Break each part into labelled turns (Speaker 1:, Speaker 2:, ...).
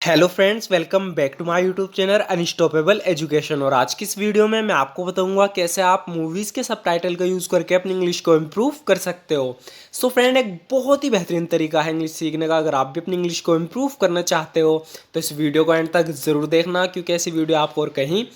Speaker 1: Hello friends, welcome back to my YouTube channel unstoppable education. और आज की इस वीडियो में मैं आपको बताऊंगा कैसे आप मूवीज़ के सबटाइटल का यूज़ करके अपनी इंग्लिश को इम्प्रूव कर सकते हो। सो फ्रेंड, एक बहुत ही बेहतरीन तरीका है इंग्लिश सीखने का। अगर आप भी अपनी इंग्लिश को इम्प्रूव करना चाहते हो तो इस वीडियो को एंड तक ज़रूर देखना, क्योंकि ऐसी वीडियो आपको और कहीं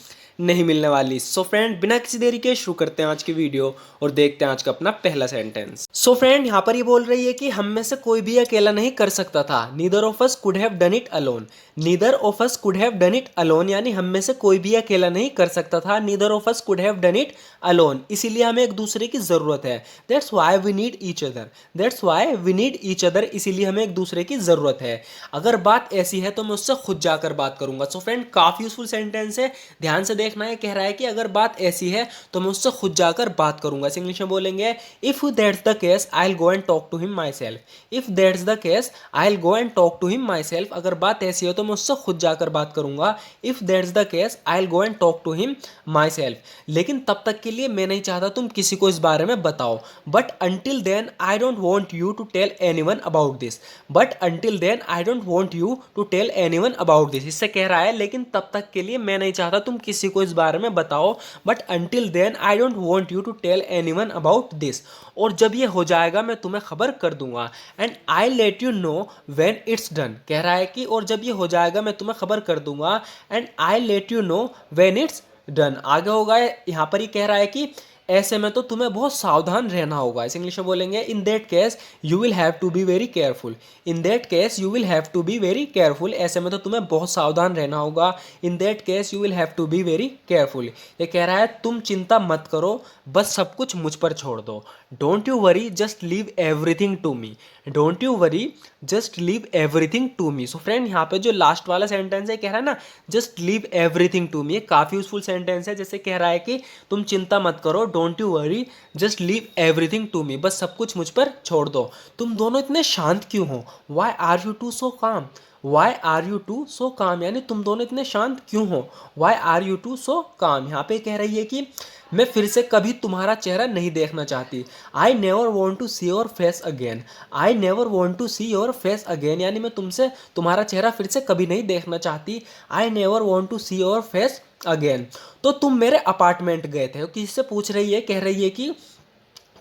Speaker 1: नहीं मिलने वाली। सो फ्रेंड, बिना किसी देरी के शुरू करते हैं आज की वीडियो और देखते हैं आज का अपना पहला सेंटेंस। सो फ्रेंड, यहाँ पर ये बोल रही है कि हम में से कोई भी अकेला नहीं कर सकता था। Neither of us could have done it alone. Neither of us could have done it alone, यानी हम में से कोई भी अकेला नहीं कर सकता था। Neither of us could have done it alone, इसीलिए हमें एक दूसरे की जरूरत है। That's why we need each other. That's why we need each other, इसीलिए हमें एक दूसरे की जरूरत है। अगर बात ऐसी है तो मैं उससे खुद जाकर बात करूंगा। सो फ्रेंड, काफी यूजफुल सेंटेंस है, ध्यान से देखना है। कह रहा है कि अगर बात ऐसी है तो मैं उससे खुद जाकर बात करूंगा। इस इंग्लिश में बोलेंगे if that's the case I will go and talk to him myself. If that's the case I will go and talk to him myself, अगर बात ऐसी हो तो मैं उससे खुद जाकर बात करूंगा। If that's the case I will go and talk to him myself, लेकिन तब तक के लिए मैं नहीं चाहता तुम किसी को इस बारे में बताओ। But until then I don't want you to tell anyone about this. But until then I don't want you to tell anyone about this, इससे कह रहा है लेकिन तब तक के लिए मैं नहीं चाहता तुम किसी को इस बारे में बताओ। But until then I don't want you to tell anyone about this, और जब ये हो जाएगा मैं तुम्हें खबर कर दूंगा। And I let you know when it's done, कह रहा है कि और जब ये हो जाएगा मैं तुम्हें खबर कर दूंगा। And I let you know when it's done, आगे होगा यहाँ पर ही कह रहा है कि ऐसे में तो तुम्हें बहुत सावधान रहना होगा। इस इंग्लिश में बोलेंगे in that case you will have to be very careful. In that case you will have to be very careful, ऐसे में तो तुम्हें बहुत सावधान रहना होगा। In that case you will have to be very careful, ये कह रहा है तुम चिंता मत करो, बस सब कुछ मुझ पर छोड़ दो। Don't you worry, just leave everything to me. Don't you worry, just leave everything to me. So friend, यहाँ पे जो लास्ट वाला सेंटेंस है, कह रहा है ना just leave everything to me, काफ़ी यूजफुल सेंटेंस है। जैसे कह रहा है कि तुम चिंता मत करो, don't you worry, just leave everything to me, बस सब कुछ मुझ पर छोड़ दो। तुम दोनों इतने शांत क्यों हो? वाई आर यू टू सो काम? वाई आर यू टू सो काम, यानी तुम दोनों इतने शांत क्यों हो? वाई आर यू टू सो काम, यहाँ पे कह रही है कि मैं फिर से कभी तुम्हारा चेहरा नहीं देखना चाहती। I never want to see your face again. I never want to see your face again, यानी मैं तुमसे तुम्हारा चेहरा फिर से कभी नहीं देखना चाहती। I never want to see your face again. तो तुम मेरे अपार्टमेंट गए थे, किसी से पूछ रही है, कह रही है कि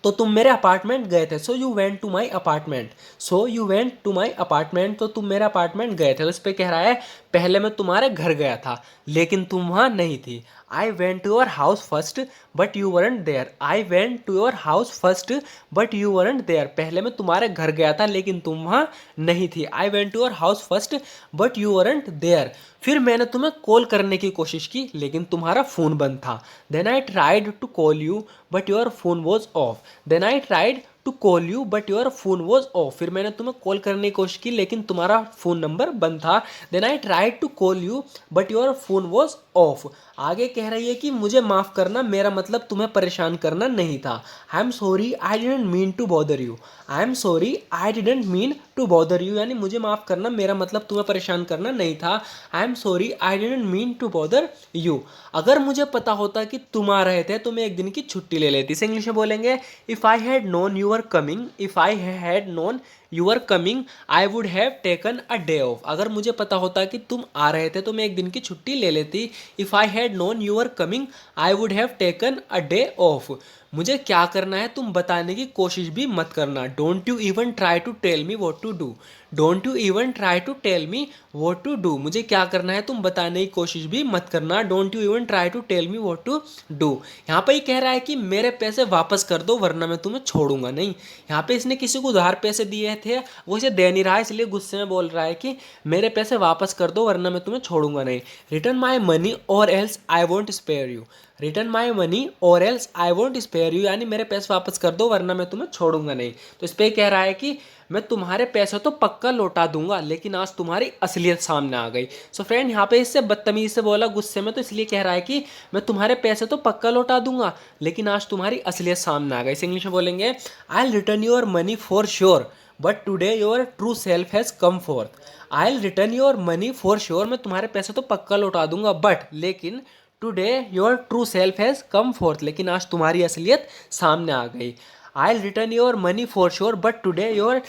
Speaker 1: तो तुम मेरे अपार्टमेंट गए थे। So you went to my apartment. So you went to my apartment, तो तुम मेरे अपार्टमेंट गए थे। तो इस पर कह रहा है पहले मैं तुम्हारे घर गया था लेकिन तुम वहाँ नहीं थी। I went to your house first but you weren't there. I went to your house first but you weren't there, पहले मैं तुम्हारे घर गया था लेकिन तुम वहाँ नहीं थी। I went to your house first but you weren't there, फिर मैंने तुम्हें कॉल करने की कोशिश की लेकिन तुम्हारा फ़ोन बंद था। Then I tried to call you but your phone was off. Then I tried to call you but your phone was off, फिर मैंने तुम्हें कॉल करने की कोशिश की लेकिन तुम्हारा फ़ोन नंबर बंद था। Then I tried to call you but your phone was off. आगे कह रही है कि मुझे माफ़ करना, मेरा मतलब तुम्हें परेशान करना नहीं था। I am sorry I didn't mean to bother you. I am sorry I didn't mean to bother you, यानी मुझे माफ़ करना, मेरा मतलब तुम्हें परेशान करना नहीं था। I am sorry I didn't mean to bother you. अगर मुझे पता होता कि तुम आ रहे थे तो मैं एक दिन की छुट्टी ले लेती। इसे इंग्लिश में बोलेंगे if I had known you are coming. If I had known you are coming I would have taken a day off. अगर मुझे पता होता कि तुम आ रहे थे तो मैं एक दिन की छुट्टी ले लेती। If I had known you are coming I would have taken a day off. मुझे क्या करना है तुम बताने की कोशिश भी मत करना। Don't you even try to tell me what to do. Don't you even try to tell me what to do, मुझे क्या करना है तुम बताने की कोशिश भी मत करना। Don't you even try to tell me what to do. यहाँ पे ही कह रहा है कि मेरे पैसे वापस कर दो वरना मैं तुम्हें छोड़ूंगा नहीं। यहाँ पे इसने किसी को उधार पैसे दिए थे, वो इसे दे नहीं रहा है, इसलिए गुस्से में बोल रहा है कि मेरे पैसे वापस कर दो वरना मैं तुम्हें छोड़ूंगा नहीं। Return my money or else I won't spare you. Return my money or else I won't spare you, यानी मेरे पैसे वापस कर दो वरना मैं तुम्हें छोड़ूंगा नहीं। तो इस पर कह रहा है कि मैं तुम्हारे पैसे तो पक्का लौटा दूंगा लेकिन आज तुम्हारी असलियत सामने आ गई। सो फ्रेंड, यहाँ पे इससे बदतमीज से बोला गुस्से में, तो इसलिए कह रहा है कि मैं तुम्हारे पैसे तो पक्का लौटा दूंगा लेकिन आज तुम्हारी असलियत सामने आ गई। इसे इंग्लिश में बोलेंगे I will return your money for sure but today your true self has come fourth. I will return your money for sure, मैं तुम्हारे पैसे तो पक्का लौटा दूंगा बट लेकिन today your true self has come fourth, लेकिन आज तुम्हारी असलियत सामने आ गई। I will return your money for sure but today your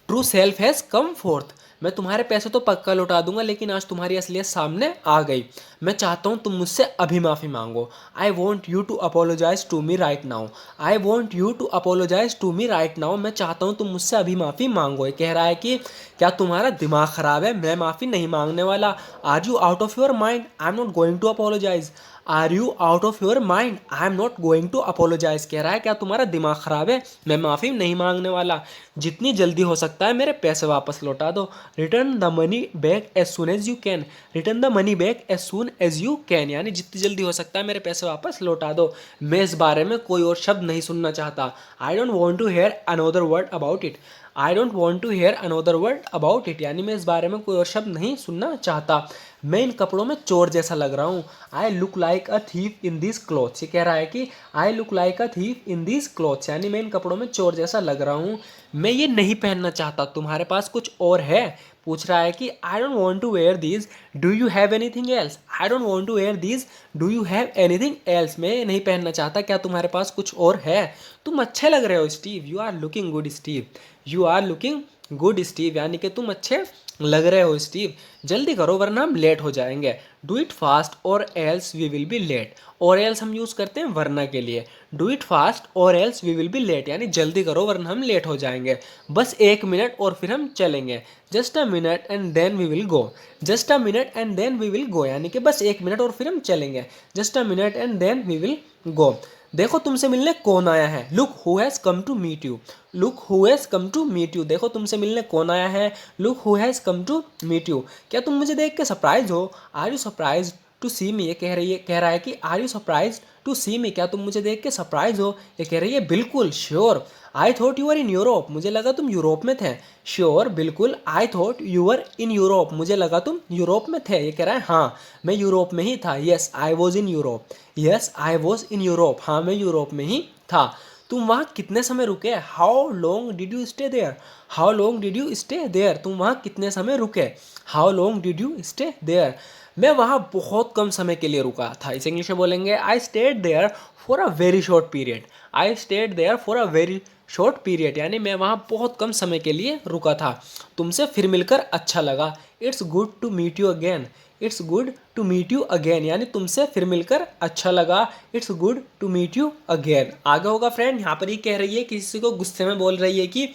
Speaker 1: true self has come fourth, मैं तुम्हारे पैसे तो पक्का लौटा दूंगा, लेकिन आज तुम्हारी असलियत सामने आ गई। मैं चाहता हूँ तुम मुझसे अभी माफ़ी मांगो। I want you to apologise to me right now. I want you to apologise to me right now. मैं चाहता हूँ तुम मुझसे अभी माफ़ी मांगो। ये कह रहा है कि क्या तुम्हारा दिमाग ख़राब है, मैं माफ़ी नहीं मांगने वाला। Are you out of your mind, I am not going to apologise. Are you out of your mind, I am not going to apologise. कह रहा है क्या तुम्हारा दिमाग ख़राब है, मैं माफ़ी नहीं मांगने वाला। जितनी जल्दी हो सकता है मेरे पैसे वापस लौटा दो। Return the money back as soon as you can. Return the money back as soon as you can, यानी जितनी जल्दी हो सकता है मेरे पैसे वापस लौटा दो। मैं इस बारे में कोई और शब्द नहीं सुनना चाहता। I don't want to hear another word about it. I don't want to hear another word about it, यानी मैं इस बारे में कोई और शब्द नहीं सुनना चाहता। मैं इन कपड़ों में चोर जैसा लग रहा हूँ। I look like a thief in this clothes. ये कह रहा है कि I look like a thief in this clothes, यानी मैं इन कपड़ों में चोर जैसा लग रहा हूँ। मैं ये नहीं पहनना चाहता, तुम्हारे पास कुछ और है। पूछ रहा है कि I don't want to wear this, do you have anything else. I don't want to wear this, do you have anything else. मैं नहीं पहनना चाहता, क्या तुम्हारे पास कुछ और है। तुम अच्छे लग रहे हो Steve, you are looking good Steve. You are looking good Steve, यानी कि तुम अच्छे लग रहे हो स्टीव। जल्दी करो वरना हम लेट हो जाएंगे। Do it fast or else we will be late. Or else हम यूज़ करते हैं वरना के लिए। Do it fast or else we will be late, यानी जल्दी करो वरना हम लेट हो जाएंगे। बस 1 मिनट और फिर हम चलेंगे। Just a minute and then we will go. Just a minute and then we will go, यानी कि बस 1 मिनट और फिर हम चलेंगे। Just a minute and then we will go. देखो तुमसे मिलने कौन आया है। Look who has come to meet you. Look who has come to meet you, देखो तुमसे मिलने कौन आया है। Look who has come to meet you, क्या तुम मुझे देख के सरप्राइज हो। आर यू सरप्राइज टू सी मी, ये कह रहा है कि आर यू सरप्राइज टू सी मी, क्या तुम मुझे देख के सरप्राइज हो। ये कह रही है बिल्कुल, sure. I thought you are in Europe, मुझे लगा तुम यूरोप में थे। श्योर, बिल्कुल। I thought you are in Europe, मुझे लगा तुम यूरोप में थे। ये कह रहा है हाँ मैं यूरोप में ही था। Yes I was in Europe. Yes I was in Europe, हाँ मैं यूरोप में ही था। तुम वहाँ कितने समय रुके। How long did you stay there. How long did you stay there, तुम वहाँ कितने समय रुके। How long did you stay there, मैं वहाँ बहुत कम समय के लिए रुका था। इसे इंग्लिश में बोलेंगे I stayed there for a very short period. I stayed there for a very short period, यानी मैं वहाँ बहुत कम समय के लिए रुका था। तुमसे फिर मिलकर अच्छा लगा। It's good to meet you again. It's good to meet you again, यानी तुमसे फिर मिलकर अच्छा लगा। It's good to meet you again. आगे होगा फ्रेंड, यहाँ पर ही कह रही है किसी को गुस्से में बोल रही है कि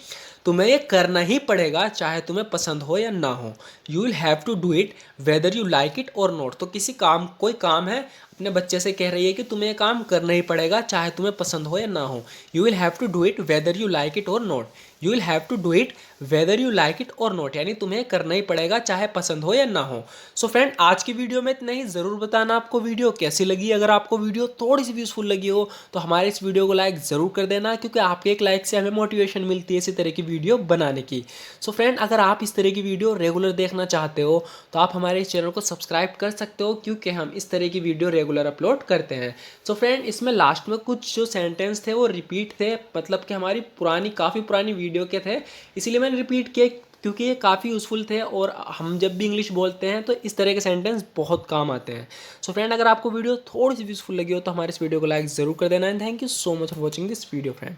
Speaker 1: तुम्हें ये करना ही पड़ेगा चाहे तुम्हें पसंद हो या ना हो। You will have to do it whether you like it or not. तो कोई काम है, अपने बच्चे से कह रही है कि तुम्हें ये काम करना ही पड़ेगा चाहे तुम्हें पसंद हो या ना हो। You will have to do it whether you like it or not. You will have to do it whether you like it or not, यानी तुम्हें करना ही पड़ेगा चाहे पसंद हो या ना हो। सो फ्रेंड, आज की वीडियो में इतना ही। ज़रूर बताना आपको वीडियो कैसी लगी। अगर आपको वीडियो थोड़ी सी भी यूजफुल लगी हो तो हमारे इस वीडियो को लाइक ज़रूर कर देना, क्योंकि आपके एक लाइक से हमें मोटिवेशन मिलती है इसी तरह की वीडियो बनाने की। सो फ्रेंड, अगर आप इस तरह की वीडियो रेगुलर देखना चाहते हो तो आप हमारे इस चैनल को सब्सक्राइब कर सकते हो, क्योंकि हम इस तरह की वीडियो रेगुलर अपलोड करते हैं। सो फ्रेंड, इसमें लास्ट में कुछ जो सेंटेंस थे वो रिपीट थे, मतलब कि हमारी काफ़ी पुरानी वीडियो के थे, इसीलिए मैंने रिपीट किए, क्योंकि ये काफ़ी यूज़फुल थे और हम जब भी इंग्लिश बोलते हैं तो इस तरह के सेंटेंस बहुत काम आते हैं। सो फ्रेंड, अगर आपको वीडियो थोड़ी सी यूज़फुल लगी हो तो हमारे इस वीडियो को लाइक ज़रूर कर देना। And thank you so much for watching this video friend.